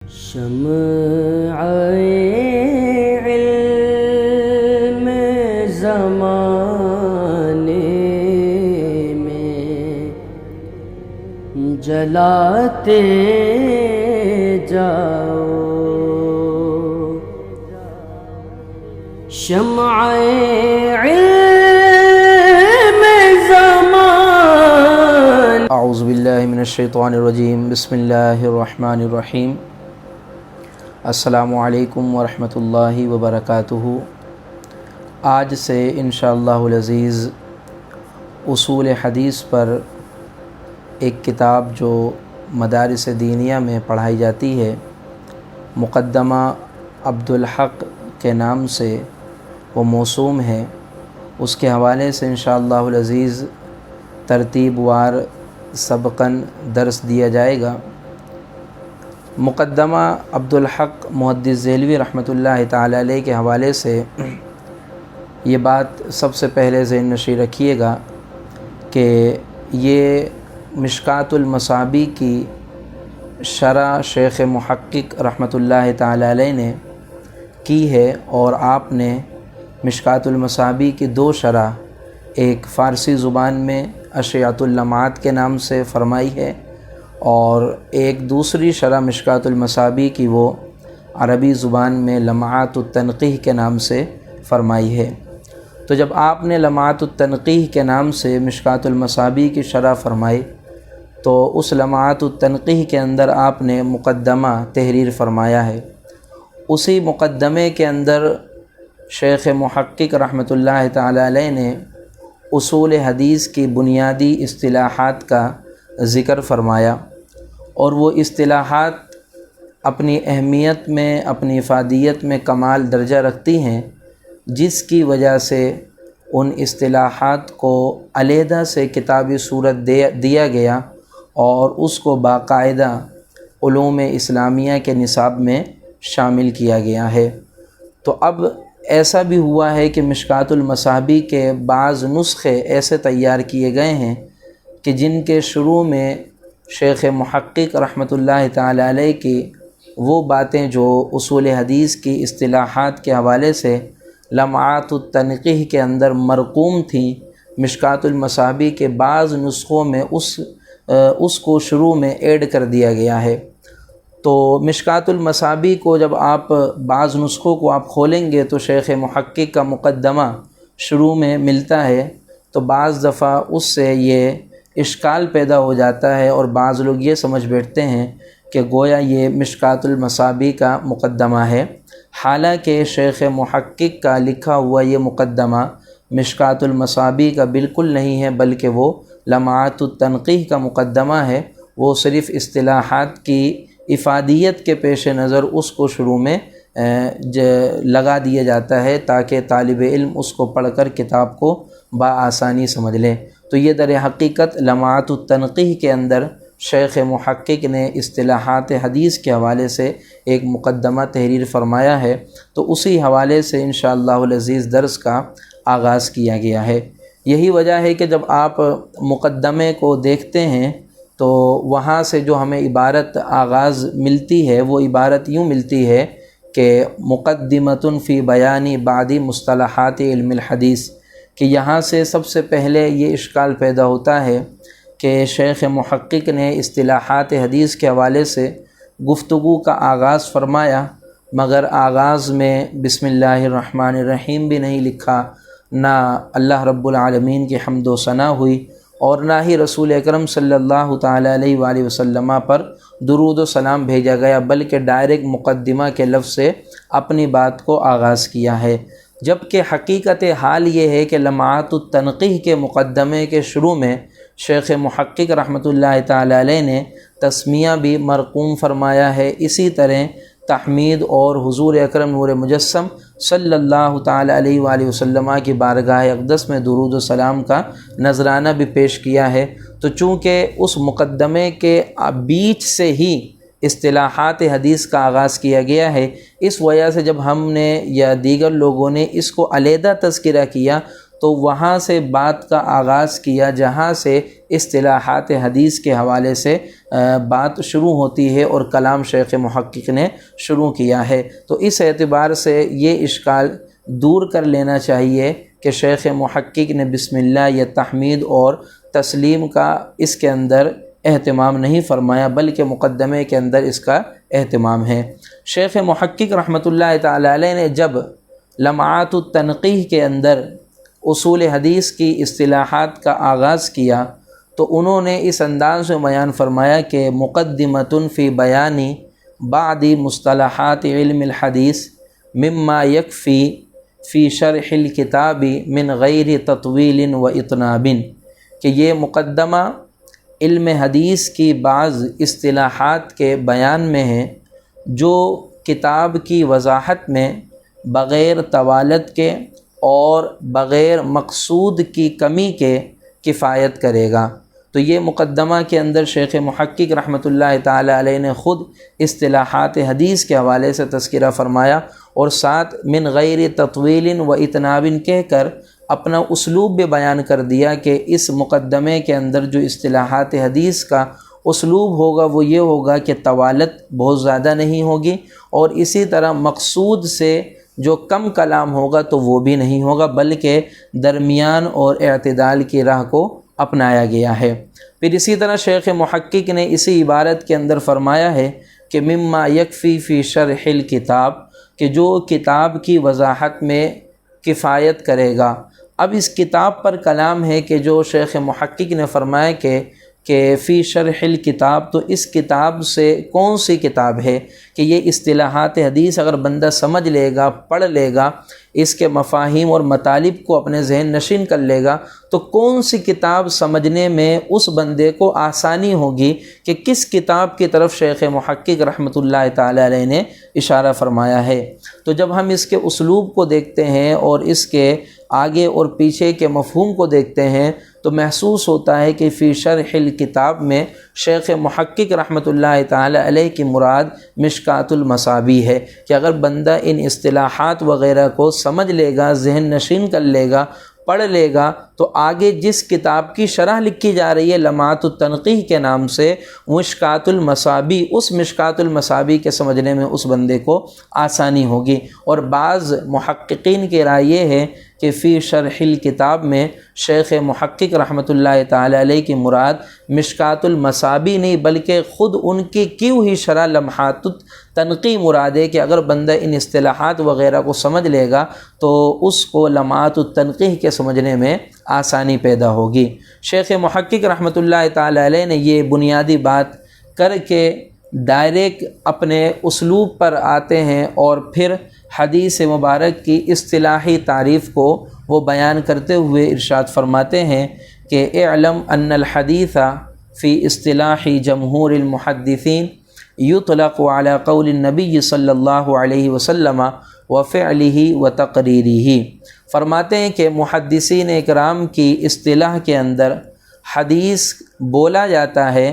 شمع علم زمانے میں جلاتے جاؤ، شمع علم زمان۔ اعوذ باللہ من الشیطان الرجیم، بسم اللہ الرحمن الرحیم۔ السلام علیکم ورحمۃ اللہ وبرکاتہ۔ آج سے انشاءاللہ العزیز اصول حدیث پر ایک کتاب جو مدارس دینیہ میں پڑھائی جاتی ہے، مقدمہ عبدالحق کے نام سے وہ موسوم ہے، اس کے حوالے سے انشاءاللہ العزیز ترتیب وار سبقاً درس دیا جائے گا۔ مقدمہ عبدالحق محدث دہلوی رحمۃ اللہ تعالی علیہ کے حوالے سے یہ بات سب سے پہلے ذہن نشین رکھیے گا کہ یہ مشکوٰۃ المصابیح کی شرح شیخ محقق رحمۃ اللہ تعالی علیہ نے کی ہے، اور آپ نے مشکوٰۃ المصابیح کی دو شرح، ایک فارسی زبان میں اشعۃ اللمعات کے نام سے فرمائی ہے، اور ایک دوسری شرح مشکوٰۃ المصابیح کی وہ عربی زبان میں لمعات التنقیح کے نام سے فرمائی ہے۔ تو جب آپ نے لمعات التنقیح کے نام سے مشکوٰۃ المصابیح کی شرح فرمائی، تو اس لمعات التنقیح کے اندر آپ نے مقدمہ تحریر فرمایا ہے۔ اسی مقدمے کے اندر شیخ محقق رحمۃ اللہ تعالی علیہ نے اصول حدیث کی بنیادی اصطلاحات کا ذکر فرمایا، اور وہ اصطلاحات اپنی اہمیت میں، اپنی افادیت میں کمال درجہ رکھتی ہیں، جس کی وجہ سے ان اصطلاحات کو علیحدہ سے کتابی صورت دیا گیا اور اس کو باقاعدہ علوم اسلامیہ کے نصاب میں شامل کیا گیا ہے۔ تو اب ایسا بھی ہوا ہے کہ مشکوٰۃ المصابیح کے بعض نسخے ایسے تیار کیے گئے ہیں کہ جن کے شروع میں شیخ محقق رحمۃ اللہ تعالی علیہ کی وہ باتیں جو اصول حدیث کی اصطلاحات کے حوالے سے لمعات التنقیح کے اندر مرقوم تھیں، مشکوٰۃ المصابیح کے بعض نسخوں میں اس کو شروع میں ایڈ کر دیا گیا ہے۔ تو مشکوٰۃ المصابیح کو جب آپ بعض نسخوں کو آپ کھولیں گے تو شیخ محقق کا مقدمہ شروع میں ملتا ہے، تو بعض دفعہ اس سے یہ اشکال پیدا ہو جاتا ہے، اور بعض لوگ یہ سمجھ بیٹھتے ہیں کہ گویا یہ مشکوٰۃ المصابیح کا مقدمہ ہے، حالانکہ شیخ محقق کا لکھا ہوا یہ مقدمہ مشکوٰۃ المصابیح کا بالکل نہیں ہے، بلکہ وہ لمعات التنقیح کا مقدمہ ہے۔ وہ صرف اصطلاحات کی افادیت کے پیش نظر اس کو شروع میں لگا دیا جاتا ہے تاکہ طالب علم اس کو پڑھ کر کتاب کو بآسانی سمجھ لیں۔ تو یہ در حقیقت لمعات التنقیح کے اندر شیخ محقق نے اصطلاحات حدیث کے حوالے سے ایک مقدمہ تحریر فرمایا ہے، تو اسی حوالے سے انشاءاللہ العزیز درس کا آغاز کیا گیا ہے۔ یہی وجہ ہے کہ جب آپ مقدمے کو دیکھتے ہیں تو وہاں سے جو ہمیں عبارت آغاز ملتی ہے وہ عبارت یوں ملتی ہے کہ مقدمۃ فی بیان بعض مصطلحات علم الحدیث، کہ یہاں سے سب سے پہلے یہ اشکال پیدا ہوتا ہے کہ شیخ محقق نے اصطلاحات حدیث کے حوالے سے گفتگو کا آغاز فرمایا، مگر آغاز میں بسم اللہ الرحمن الرحیم بھی نہیں لکھا، نہ اللہ رب العالمین کی حمد و ثنا ہوئی، اور نہ ہی رسول اکرم صلی اللہ تعالی علیہ وآلہ وسلم پر درود و سلام بھیجا گیا، بلکہ ڈائریکٹ مقدمہ کے لفظ سے اپنی بات کو آغاز کیا ہے۔ جبکہ حقیقت حال یہ ہے کہ لمعات التنقیح کے مقدمے کے شروع میں شیخ محقق رحمۃ اللہ تعالی علیہ نے تسمیہ بھی مرقوم فرمایا ہے، اسی طرح تحمید اور حضور اکرم نور مجسم صلی اللہ تعالی علیہ وآلہ وسلم کی بارگاہ اقدس میں درود و سلام کا نذرانہ بھی پیش کیا ہے۔ تو چونکہ اس مقدمے کے بیچ سے ہی اصطلاحات حدیث کا آغاز کیا گیا ہے، اس وجہ سے جب ہم نے یا دیگر لوگوں نے اس کو علیحدہ تذکرہ کیا تو وہاں سے بات کا آغاز کیا جہاں سے اصطلاحات حدیث کے حوالے سے بات شروع ہوتی ہے اور کلام شیخ محقق نے شروع کیا ہے۔ تو اس اعتبار سے یہ اشکال دور کر لینا چاہیے کہ شیخ محقق نے بسم اللہ یا تحمید اور تسلیم کا اس کے اندر اہتمام نہیں فرمایا، بلکہ مقدمے کے اندر اس کا اہتمام ہے۔ شیخ محقق رحمۃ اللہ تعالی علیہ نے جب لمعات التنقیح کے اندر اصول حدیث کی اصطلاحات کا آغاز کیا تو انہوں نے اس انداز میں بیان فرمایا کہ مقدمۃ فی بیانی بعض مصطلحات علم الحدیث مما یکفی فی شرح الکتاب من غیر تطویل و اطناب، کہ یہ مقدمہ علم حدیث کی بعض اصطلاحات کے بیان میں ہے جو کتاب کی وضاحت میں بغیر طوالت کے اور بغیر مقصود کی کمی کے کفایت کرے گا۔ تو یہ مقدمہ کے اندر شیخ محقق رحمۃ اللہ تعالی علیہ نے خود اصطلاحات حدیث کے حوالے سے تذکرہ فرمایا اور ساتھ من غیر تطویل و اطناب کہہ کر اپنا اسلوب بھی بیان کر دیا کہ اس مقدمے کے اندر جو اصطلاحات حدیث کا اسلوب ہوگا وہ یہ ہوگا کہ طوالت بہت زیادہ نہیں ہوگی، اور اسی طرح مقصود سے جو کم کلام ہوگا تو وہ بھی نہیں ہوگا، بلکہ درمیان اور اعتدال کی راہ کو اپنایا گیا ہے۔ پھر اسی طرح شیخ محقق نے اسی عبارت کے اندر فرمایا ہے کہ مما یکفی فی شرح الکتاب، کہ جو کتاب کی وضاحت میں کفایت کرے گا۔ اب اس کتاب پر کلام ہے کہ جو شیخ محقق نے فرمایا کہ فی شرح الکتاب، تو اس کتاب سے کون سی کتاب ہے کہ یہ اصطلاحات حدیث اگر بندہ سمجھ لے گا، پڑھ لے گا، اس کے مفاہیم اور مطالب کو اپنے ذہن نشین کر لے گا، تو کون سی کتاب سمجھنے میں اس بندے کو آسانی ہوگی کہ کس کتاب کی طرف شیخ محقق رحمۃ اللہ تعالی علیہ نے اشارہ فرمایا ہے۔ تو جب ہم اس کے اسلوب کو دیکھتے ہیں اور اس کے آگے اور پیچھے کے مفہوم کو دیکھتے ہیں تو محسوس ہوتا ہے کہ فی شرح الکتاب میں شیخ محقق رحمۃ اللہ تعالی علیہ کی مراد مشکات المصابیح ہے، کہ اگر بندہ ان اصطلاحات وغیرہ کو سمجھ لے گا، ذہن نشین کر لے گا، پڑھ لے گا، تو آگے جس کتاب کی شرح لکھی جا رہی ہے لمعات التنقیح کے نام سے، مشکات المصابیح، اس مشکات المصابیح کے سمجھنے میں اس بندے کو آسانی ہوگی۔ اور بعض محققین کی رائے یہ ہے کہ فی شرح الکتاب میں شیخ محقق رحمۃ اللہ تعالی علیہ کی مراد مشکات المصابیح نہیں بلکہ خود ان کی کی ہوئی شرح لمحات التنقیح مراد ہے، کہ اگر بندہ ان اصطلاحات وغیرہ کو سمجھ لے گا تو اس کو لمعات التنقیح کے سمجھنے میں آسانی پیدا ہوگی۔ شیخ محقق رحمۃ اللہ تعالی علیہ نے یہ بنیادی بات کر کے ڈائریکٹ اپنے اسلوب پر آتے ہیں اور پھر حدیث مبارک کی اصطلاحی تعریف کو وہ بیان کرتے ہوئے ارشاد فرماتے ہیں کہ اعلم ان الحدیث فی اصطلاح جمہور المحدثین یطلق علی قول النبی صلی اللہ علیہ وسلم وفعلہ وتقریرہ۔ فرماتے ہیں کہ محدثین اکرام کی اصطلاح کے اندر حدیث بولا جاتا ہے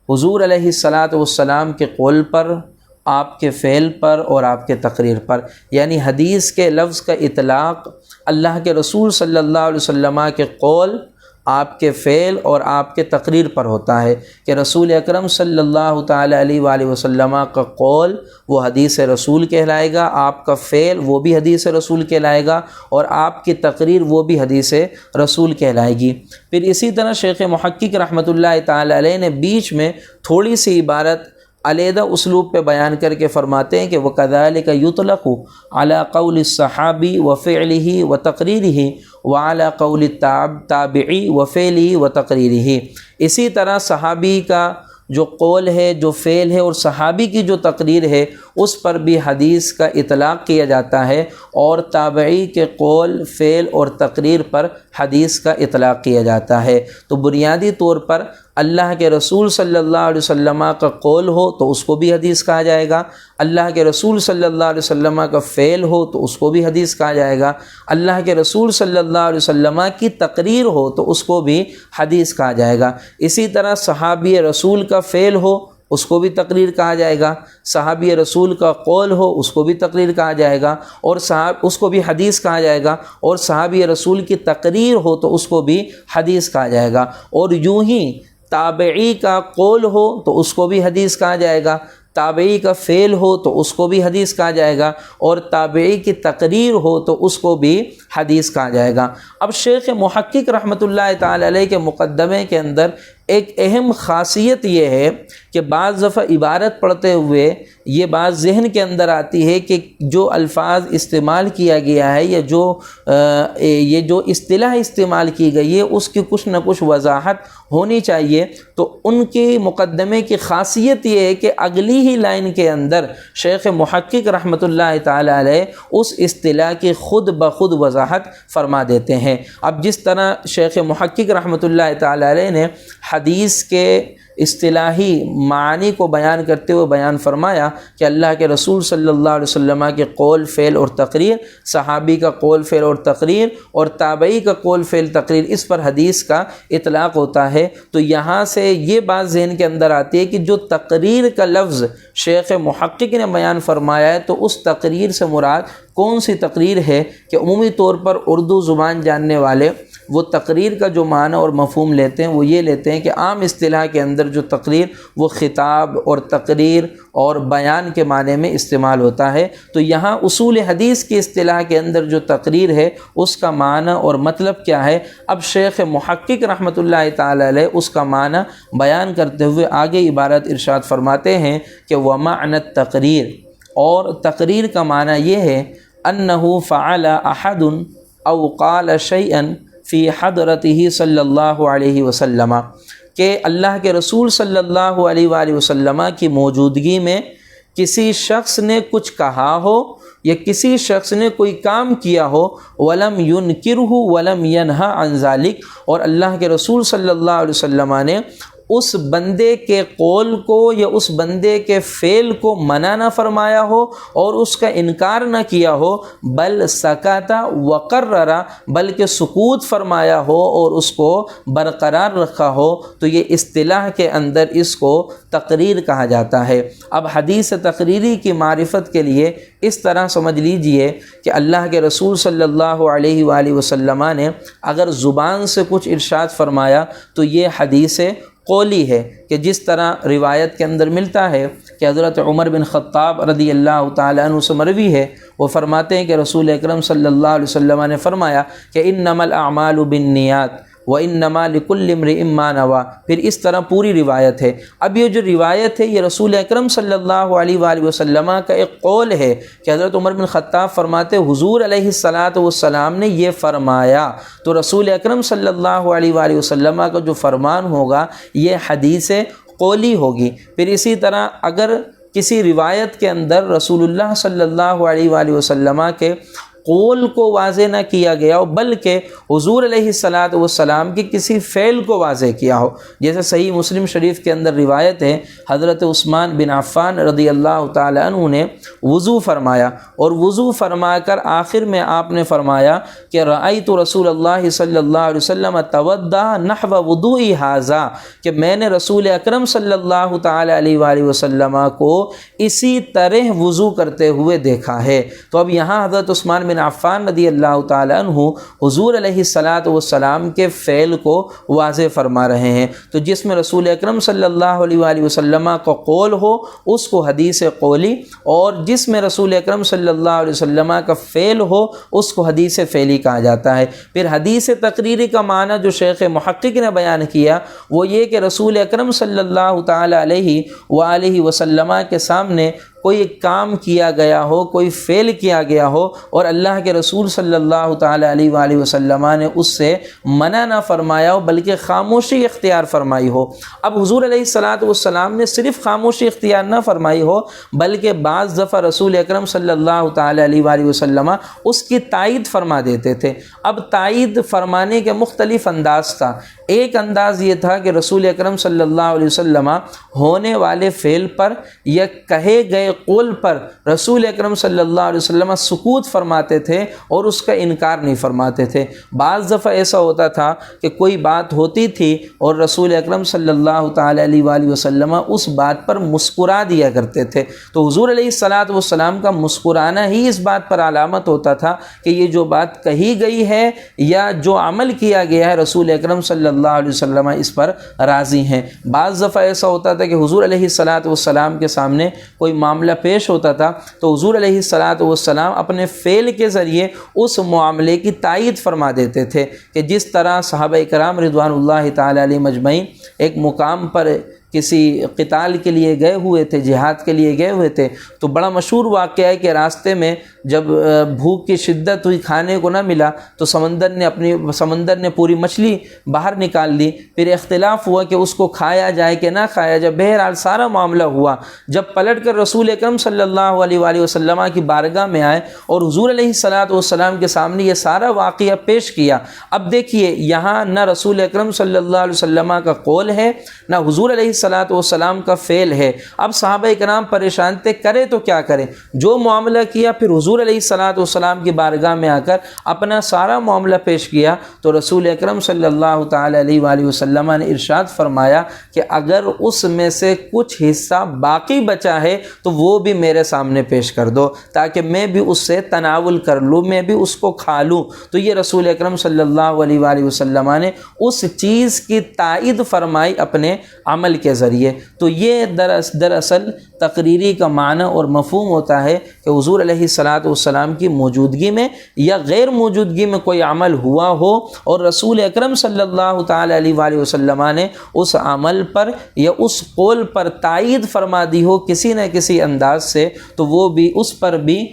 حضور علیہ الصلاۃ والسلام کے قول پر، آپ کے فعل پر اور آپ کے تقریر پر، یعنی حدیث کے لفظ کا اطلاق اللہ کے رسول صلی اللہ علیہ وسلم کے قول، آپ کے فعل اور آپ کے تقریر پر ہوتا ہے، کہ رسول اکرم صلی اللہ تعالی علیہ وآلہ وسلم کا قول وہ حدیث رسول کہلائے گا، آپ کا فعل وہ بھی حدیث رسول کہلائے گا، اور آپ کی تقریر وہ بھی حدیث رسول کہلائے گی۔ پھر اسی طرح شیخ محقق رحمۃ اللہ تعالی علیہ نے بیچ میں تھوڑی سی عبارت علیحدہ اسلوب پہ بیان کر کے فرماتے ہیں کہ وَكَذَلِكَ يُطْلَقُ عَلَى قَوْلِ الصَّحَابِي وَفِعْلِهِ وَتَقْرِيرِهِ وَعَلَى قَوْلِ التَّابِعِي وَفِعْلِهِ وَتَقْرِيرِهِ۔ اسی طرح صحابی کا جو قول ہے، جو فعل ہے، اور صحابی کی جو تقریر ہے اس پر بھی حدیث کا اطلاق کیا جاتا ہے، اور تابعی کے قول، فعل اور تقریر پر حدیث کا اطلاق کیا جاتا ہے۔ تو بنیادی طور پر اللہ کے رسول صلی اللہ علیہ وسلم کا قول ہو تو اس کو بھی حدیث کہا جائے گا، اللہ کے رسول صلی اللہ علیہ وسلم کا فعل ہو تو اس کو بھی حدیث کہا جائے گا، اللہ کے رسول صلی اللہ علیہ وسلم کی تقریر ہو تو اس کو بھی حدیث کہا جائے گا۔ اسی طرح صحابی رسول کا فعل ہو اس کو بھی تقریر کہا جائے گا، صحابی رسول کا قول ہو اس کو بھی تقریر کہا جائے گا، اور اس کو بھی حدیث کہا جائے گا، اور صحابی رسول کی تقریر ہو تو اس کو بھی حدیث کہا جائے گا، اور یوں ہی تابعی کا قول ہو تو اس کو بھی حدیث کہا جائے گا، تابعی کا فعل ہو تو اس کو بھی حدیث کہا جائے گا، اور تابعی کی تقریر ہو تو اس کو بھی حدیث کہا جائے گا۔ اب شیخ محقق رحمۃ اللہ تعالی علیہ کے مقدمے کے اندر ایک اہم خاصیت یہ ہے کہ بعض دفعہ عبارت پڑھتے ہوئے یہ بات ذہن کے اندر آتی ہے کہ جو الفاظ استعمال کیا گیا ہے یا یہ جو اصطلاح استعمال کی گئی ہے اس کی کچھ نہ کچھ وضاحت ہونی چاہیے، تو ان کے مقدمے کی خاصیت یہ ہے کہ اگلی ہی لائن کے اندر شیخ محقق رحمۃ اللہ تعالی علیہ اس اصطلاح کی خود بخود وضاحت فرما دیتے ہیں۔ اب جس طرح شیخ محقق رحمۃ اللہ تعالی علیہ نے حدیث کے اصطلاحی معانی کو بیان کرتے ہوئے بیان فرمایا کہ اللہ کے رسول صلی اللہ علیہ وسلم کے قول فعل اور تقریر، صحابی کا قول فعل اور تقریر، اور تابعی کا قول فعل تقریر، اس پر حدیث کا اطلاق ہوتا ہے۔ تو یہاں سے یہ بات ذہن کے اندر آتی ہے کہ جو تقریر کا لفظ شیخ محقق نے بیان فرمایا ہے تو اس تقریر سے مراد کون سی تقریر ہے کہ عمومی طور پر اردو زبان جاننے والے وہ تقریر کا جو معنی اور مفہوم لیتے ہیں وہ یہ لیتے ہیں کہ عام اصطلاح کے اندر جو تقریر وہ خطاب اور تقریر اور بیان کے معنی میں استعمال ہوتا ہے، تو یہاں اصول حدیث کی اصطلاح کے اندر جو تقریر ہے اس کا معنی اور مطلب کیا ہے، اب شیخ محقق رحمۃ اللہ تعالی علیہ اس کا معنی بیان کرتے ہوئے آگے عبارت ارشاد فرماتے ہیں کہ وَمَعْنَ التقریر، اور تقریر کا معنی یہ ہے انہ فعل احد او قال شیئا فی حضرتہ صلی اللہ علیہ وسلم، کہ اللہ کے رسول صلی اللہ علیہ وآلہ وسلم کی موجودگی میں کسی شخص نے کچھ کہا ہو یا کسی شخص نے کوئی کام کیا ہو، ولم ینکرہ ولم ینہا عن ذالک، اور اللہ کے رسول صلی اللہ علیہ وسلم نے اس بندے کے قول کو یا اس بندے کے فعل کو منع نہ فرمایا ہو اور اس کا انکار نہ کیا ہو، بل سکت وقرر، بلکہ سکوت فرمایا ہو اور اس کو برقرار رکھا ہو، تو یہ اصطلاح کے اندر اس کو تقریر کہا جاتا ہے۔ اب حدیث تقریری کی معرفت کے لیے اس طرح سمجھ لیجئے کہ اللہ کے رسول صلی اللہ علیہ وآلہ وسلم نے اگر زبان سے کچھ ارشاد فرمایا تو یہ حدیث قولی ہے، کہ جس طرح روایت کے اندر ملتا ہے کہ حضرت عمر بن خطاب رضی اللہ تعالیٰ عنہ سے مروی ہے، وہ فرماتے ہیں کہ رسول اکرم صلی اللہ علیہ وسلم نے فرمایا کہ انما الاعمال بالنیات وانما لکل امرئ ما نویٰ، پھر اس طرح پوری روایت ہے۔ اب یہ جو روایت ہے یہ رسول اکرم صلی اللہ علیہ وآلہ وسلم کا ایک قول ہے کہ حضرت عمر بن خطاب فرماتے حضور علیہ السلام نے یہ فرمایا، تو رسول اکرم صلی اللہ علیہ وآلہ وسلم کا جو فرمان ہوگا یہ حدیث قولی ہوگی۔ پھر اسی طرح اگر کسی روایت کے اندر رسول اللہ صلی اللہ علیہ وآلہ وسلم کے قول کو واضح نہ کیا گیا ہو بلکہ حضور علیہ السلام کی کسی فعل کو واضح کیا ہو، جیسے صحیح مسلم شریف کے اندر روایت ہے حضرت عثمان بن عفان رضی اللہ تعالی عنہ نے وضو فرمایا، اور وضو فرما کر آخر میں آپ نے فرمایا کہ رأیت رسول اللہ صلی اللہ علیہ وسلم توضأ نحو وضوئی ھذا، کہ میں نے رسول اکرم صلی اللہ تعالی علیہ وآلہ وسلم کو اسی طرح وضو کرتے ہوئے دیکھا ہے۔ تو اب یہاں حضرت عثمان بن عفان رضی اللہ تعالی عنہ حضور علیہ السلام کے فعل کو واضح فرما رہے ہیں، تو جس میں رسول اکرم صلی اللہ علیہ وآلہ وسلم کا قول ہو اس کو حدیث قولی، اور جس میں رسول اکرم صلی اللہ علیہ وسلم کا فعل ہو اس کو حدیث فعلی کہا جاتا ہے۔ پھر حدیث تقریری کا معنی جو شیخ محقق نے بیان کیا وہ یہ کہ رسول اکرم صلی اللہ تعالی علیہ وآلہ وسلم کے سامنے کوئی کام کیا گیا ہو، کوئی فعل کیا گیا ہو اور اللہ کے رسول صلی اللہ تعالی علیہ وآلہ وسلم نے اس سے منع نہ فرمایا ہو بلکہ خاموشی اختیار فرمائی ہو۔ اب حضور علیہ السلام نے صرف خاموشی اختیار نہ فرمائی ہو بلکہ بعض دفعہ رسول اکرم صلی اللہ تعالی علیہ وآلہ وسلم اس کی تائید فرما دیتے تھے۔ اب تائید فرمانے کے مختلف انداز تھا، ایک انداز یہ تھا کہ رسول اکرم صلی اللہ علیہ وسلم ہونے والے فعل پر یا کہے گئے قول پر رسول اکرم صلی اللہ علیہ وسلم سکوت فرماتے تھے اور اس کا انکار نہیں فرماتے تھے۔ بعض دفعہ ایسا ہوتا تھا کہ کوئی بات ہوتی تھی اور رسول اکرم صلی اللہ تعالی علیہ وآلہ وسلم اس بات پر مسکرا دیا کرتے تھے، تو حضور علیہ الصلاۃ والسلام کا مسکرانا ہی اس بات پر علامت ہوتا تھا کہ یہ جو بات کہی گئی ہے یا جو عمل کیا گیا ہے رسول اکرم صلی اللہ علیہ وسلم اس پر راضی ہیں۔ بعض دفعہ ایسا ہوتا تھا کہ حضور علیہ الصلاۃ والسلام کے سامنے کوئی معاملہ پیش ہوتا تھا تو حضور علیہ الصلاۃ والسلام اپنے فعل کے ذریعے اس معاملے کی تائید فرما دیتے تھے، کہ جس طرح صحابہ کرام رضوان اللہ تعالی علیہ مجمعین ایک مقام پر کسی قتال کے لیے گئے ہوئے تھے، جہاد کے لیے گئے ہوئے تھے، تو بڑا مشہور واقعہ ہے کہ راستے میں جب بھوک کی شدت ہوئی، کھانے کو نہ ملا، تو سمندر نے پوری مچھلی باہر نکال دی۔ پھر اختلاف ہوا کہ اس کو کھایا جائے کہ نہ کھایا جائے، بہرحال سارا معاملہ ہوا۔ جب پلٹ کر رسول اکرم صلی اللہ علیہ وآلہ وسلم کی بارگاہ میں آئے اور حضور علیہ الصلاۃ والسلام کے سامنے یہ سارا واقعہ پیش کیا، اب دیکھیے یہاں نہ رسول اکرم صلی اللہ علیہ وسلم کا قول ہے نہ حضور علیہ الصلاۃ والسلام کا فعل ہے۔ اب صحابہ کرام پریشان تھے، کرے تو کیا کرے؟ جو معاملہ کیا، پھر حضور علیہ الصلاۃ والسلام کی بارگاہ میں آ کر اپنا سارا معاملہ پیش کیا، تو رسول اکرم صلی اللہ تعالی علیہ وآلہ وسلم نے ارشاد فرمایا کہ اگر اس میں سے کچھ حصہ باقی بچا ہے تو وہ بھی میرے سامنے پیش کر دو، تاکہ میں بھی اس سے تناول کر لوں، میں بھی اس کو کھا لوں۔ تو یہ رسول اکرم صلی اللہ علیہ وآلہ وسلم نے اس چیز کی تائید فرمائی اپنے عمل کے ذریعے۔ تو یہ دراصل تقریری کا معنی اور مفہوم ہوتا ہے کہ حضور علیہ الصلاۃ والسلام کی موجودگی میں یا غیر موجودگی میں کوئی عمل ہوا ہو اور رسول اکرم صلی اللہ تعالی علیہ وآلہ وسلم نے اس عمل پر یا اس قول پر تائید فرما دی ہو کسی نہ کسی انداز سے، تو وہ بھی اس پر بھی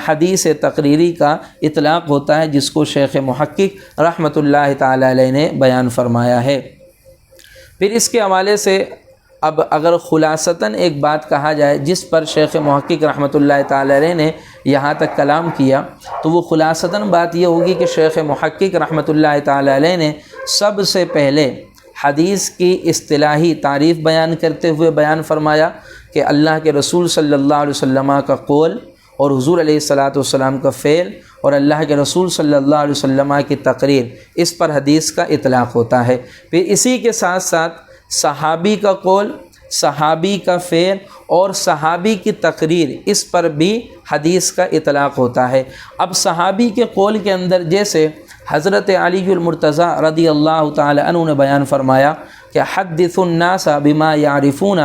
حدیث تقریری کا اطلاق ہوتا ہے، جس کو شیخ محقق رحمۃ اللہ تعالی علیہ نے بیان فرمایا ہے۔ پھر اس کے حوالے سے اب اگر خلاصتاً ایک بات کہا جائے جس پر شیخ محقق رحمۃ اللہ تعالی علیہ نے یہاں تک کلام کیا، تو وہ خلاصتاً بات یہ ہوگی کہ شیخ محقق رحمۃ اللہ تعالی علیہ نے سب سے پہلے حدیث کی اصطلاحی تعریف بیان کرتے ہوئے بیان فرمایا کہ اللہ کے رسول صلی اللہ علیہ وسلم کا قول اور حضور علیہ الصلاۃ والسلام کا فعل اور اللہ کے رسول صلی اللہ علیہ وسلم کی تقریر، اس پر حدیث کا اطلاق ہوتا ہے۔ پھر اسی کے ساتھ ساتھ صحابی کا قول، صحابی کا فعل اور صحابی کی تقریر، اس پر بھی حدیث کا اطلاق ہوتا ہے۔ اب صحابی کے قول کے اندر جیسے حضرت علی المرتضیٰ رضی اللہ تعالی عنہ نے بیان فرمایا کہ حدث الناس بما يعرفون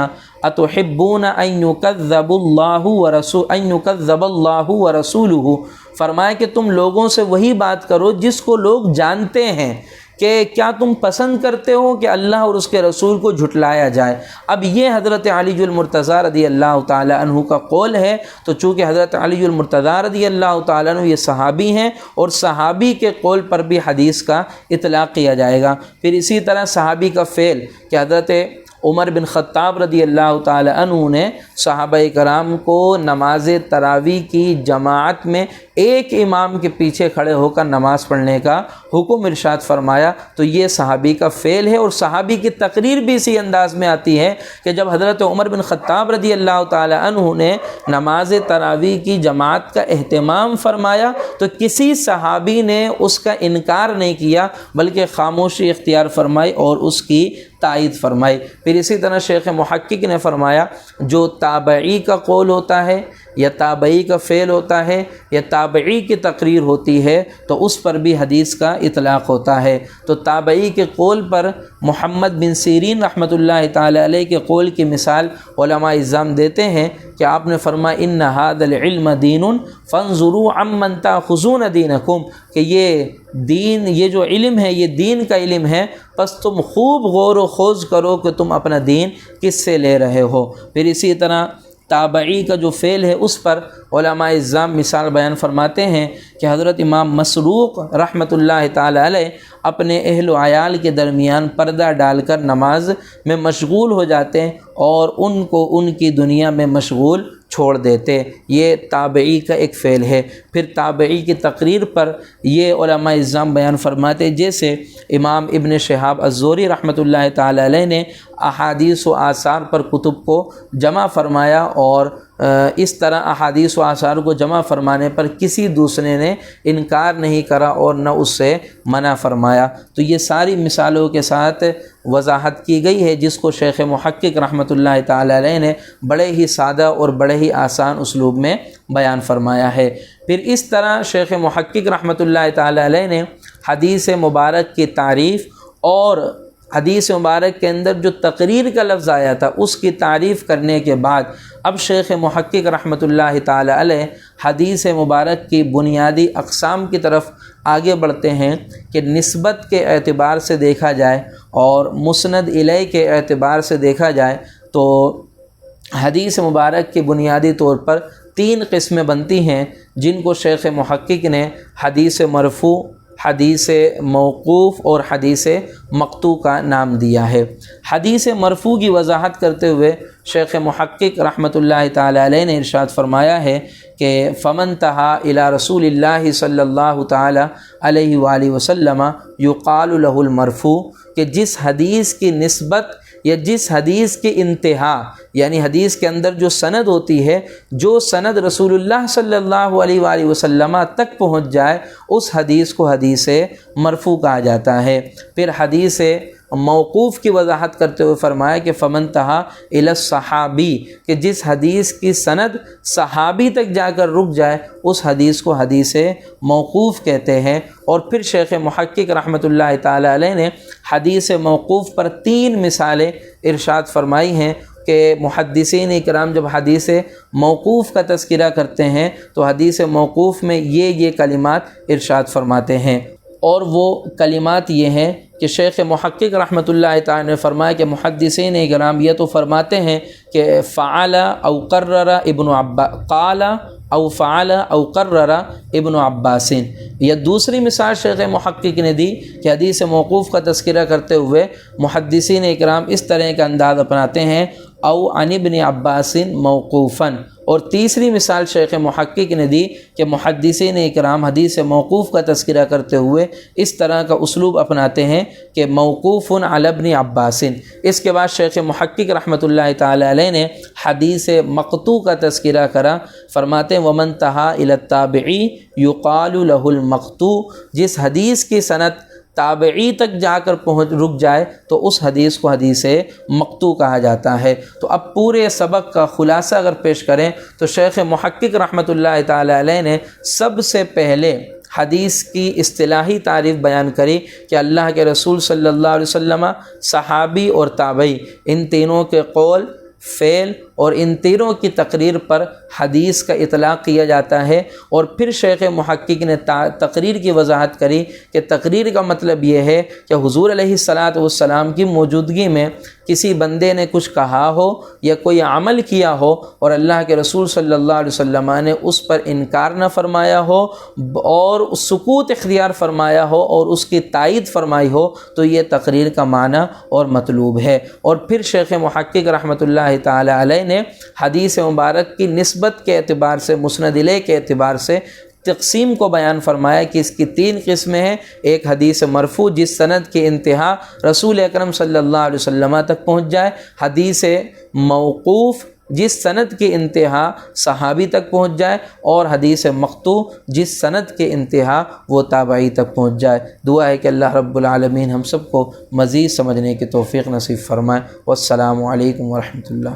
اتحبون ان يكذب اللہ ورسولہ، فرمایا کہ تم لوگوں سے وہی بات کرو جس کو لوگ جانتے ہیں، کہ کیا تم پسند کرتے ہو کہ اللہ اور اس کے رسول کو جھٹلایا جائے؟ اب یہ حضرت علی المرتضیٰ رضی اللہ تعالی عنہ کا قول ہے، تو چونکہ حضرت علی المرتضیٰ رضی اللہ تعالی عنہ یہ صحابی ہیں اور صحابی کے قول پر بھی حدیث کا اطلاق کیا جائے گا۔ پھر اسی طرح صحابی کا فعل کہ حضرت عمر بن خطاب رضی اللہ تعالی عنہ نے صحابہ کرام کو نماز تراویح کی جماعت میں ایک امام کے پیچھے کھڑے ہو کر نماز پڑھنے کا حکم ارشاد فرمایا، تو یہ صحابی کا فعل ہے۔ اور صحابی کی تقریر بھی اسی انداز میں آتی ہے کہ جب حضرت عمر بن خطاب رضی اللہ تعالی عنہ نے نماز تراویح کی جماعت کا اہتمام فرمایا تو کسی صحابی نے اس کا انکار نہیں کیا، بلکہ خاموشی اختیار فرمائی اور اس کی تائید فرمائی۔ پھر اسی طرح شیخ محقق نے فرمایا جو تابعی کا قول ہوتا ہے یا تابعی کا فعل ہوتا ہے یا تابعی کی تقریر ہوتی ہے تو اس پر بھی حدیث کا اطلاق ہوتا ہے۔ تو تابعی کے قول پر محمد بن سیرین رحمۃ اللہ تعالی علیہ کے قول کی مثال علماء اعظام دیتے ہیں کہ آپ نے فرمایا ان ھذا العلم دین فانظروا عمن تاخذون دینکم، کہ یہ دین، یہ جو علم ہے یہ دین کا علم ہے، پس تم خوب غور و خوض کرو کہ تم اپنا دین کس سے لے رہے ہو۔ پھر اسی طرح تابعی کا جو فعل ہے اس پر علماء اعظام مثال بیان فرماتے ہیں کہ حضرت امام مسروق رحمۃ اللہ تعالی علیہ اپنے اہل و عیال کے درمیان پردہ ڈال کر نماز میں مشغول ہو جاتے ہیں اور ان کو ان کی دنیا میں مشغول چھوڑ دیتے۔ یہ تابعی کا ایک فعل ہے۔ پھر تابعی کی تقریر پر یہ علماء اعظام بیان فرماتے، جیسے امام ابن شہاب الزہری رحمۃ اللہ تعالی علیہ نے احادیث و آثار پر کتب کو جمع فرمایا، اور اس طرح احادیث و آثار کو جمع فرمانے پر کسی دوسرے نے انکار نہیں کرا اور نہ اس سے منع فرمایا۔ تو یہ ساری مثالوں کے ساتھ وضاحت کی گئی ہے، جس کو شیخ محقق رحمۃ اللہ تعالی علیہ نے بڑے ہی سادہ اور بڑے ہی آسان اسلوب میں بیان فرمایا ہے۔ پھر اس طرح شیخ محقق رحمۃ اللہ تعالی علیہ نے حدیث مبارک کی تعریف اور حدیث مبارک کے اندر جو تقریر کا لفظ آیا تھا اس کی تعریف کرنے کے بعد اب شیخ محقق رحمۃ اللہ تعالی علیہ حدیث مبارک کی بنیادی اقسام کی طرف آگے بڑھتے ہیں کہ نسبت کے اعتبار سے دیکھا جائے اور مسند الیہ کے اعتبار سے دیکھا جائے تو حدیث مبارک کی بنیادی طور پر 3 قسمیں بنتی ہیں، جن کو شیخ محقق نے حدیث مرفوع، حدیث موقوف اور حدیث مقطوع کا نام دیا ہے۔ حدیث مرفوع کی وضاحت کرتے ہوئے شیخ محقق رحمۃ اللہ تعالی علیہ نے ارشاد فرمایا ہے کہ فمن تہا الی رسول اللہ صلی اللہ تعالی علیہ وآلہ وسلم یقال له المرفوع، کہ جس حدیث کی نسبت یا جس حدیث کی انتہا، یعنی حدیث کے اندر جو سند ہوتی ہے، جو سند رسول اللہ صلی اللہ علیہ وآلہ وسلم تک پہنچ جائے، اس حدیث کو حدیث مرفوع کہا جاتا ہے۔ پھر حدیث موقوف کی وضاحت کرتے ہوئے فرمایا کہ فمن تہا الی الصحابی، کہ جس حدیث کی سند صحابی تک جا کر رک جائے اس حدیث کو حدیث موقوف کہتے ہیں۔ اور پھر شیخ محقق رحمۃ اللہ تعالی علیہ نے حدیث موقوف پر 3 مثالیں ارشاد فرمائی ہیں کہ محدثین اکرام جب حدیث موقوف کا تذکرہ کرتے ہیں تو حدیث موقوف میں یہ کلمات ارشاد فرماتے ہیں، اور وہ کلمات یہ ہیں کہ شیخ محقق رحمۃ اللہ تعالی نے فرمایا کہ محدثین اکرام یہ تو فرماتے ہیں کہ فعل او قرر ابن عباس، قال او فعل او قرر ابن عباس۔ یہ دوسری مثال شیخ محقق نے دی کہ حدیث موقوف کا تذکرہ کرتے ہوئے محدثین اکرام اس طرح کا انداز اپناتے ہیں او عن ابن عباس موقوفاً۔ اور تیسری مثال شیخ محقق نے دی کہ محدثین اکرام حدیث موقوف کا تذکرہ کرتے ہوئے اس طرح کا اسلوب اپناتے ہیں کہ موقوف علی ابن عباس۔ اس کے بعد شیخ محقق رحمۃ اللہ تعالی علیہ نے حدیث مقطوع کا تذکرہ کرا، فرماتے ہیں ومن تہا الی التابعی یقال له المقطوع، جس حدیث کی سند تابعی تک جا کر رک جائے تو اس حدیث کو حدیث مقطوع کہا جاتا ہے۔ تو اب پورے سبق کا خلاصہ اگر پیش کریں تو شیخ محقق رحمۃ اللہ تعالی علیہ نے سب سے پہلے حدیث کی اصطلاحی تعریف بیان کری کہ اللہ کے رسول صلی اللہ علیہ وسلم، صحابی اور تابعی، ان تینوں کے قول، فعل اور ان تینوں کی تقریر پر حدیث کا اطلاق کیا جاتا ہے۔ اور پھر شیخ محقق نے تقریر کی وضاحت کری کہ تقریر کا مطلب یہ ہے کہ حضور علیہ الصلاۃ والسلام کی موجودگی میں کسی بندے نے کچھ کہا ہو یا کوئی عمل کیا ہو اور اللہ کے رسول صلی اللہ علیہ وسلم نے اس پر انکار نہ فرمایا ہو اور سکوت اختیار فرمایا ہو اور اس کی تائید فرمائی ہو، تو یہ تقریر کا معنی اور مطلوب ہے۔ اور پھر شیخ محقق رحمۃ اللہ تعالی علیہ نے حدیث مبارک کی نسبت کے اعتبار سے، مسند الیہ کے اعتبار سے تقسیم کو بیان فرمایا کہ اس کی 3 قسمیں ہیں۔ ایک حدیث مرفوع جس سند کی انتہا رسول اکرم صلی اللہ علیہ وسلم تک پہنچ جائے، حدیث موقوف جس سند کی انتہا صحابی تک پہنچ جائے، اور حدیث مقطوع جس سند کی انتہا وہ تابعی تک پہنچ جائے۔ دعا ہے کہ اللہ رب العالمین ہم سب کو مزید سمجھنے کی توفیق نصیب فرمائے۔ والسلام علیکم ورحمۃ اللہ۔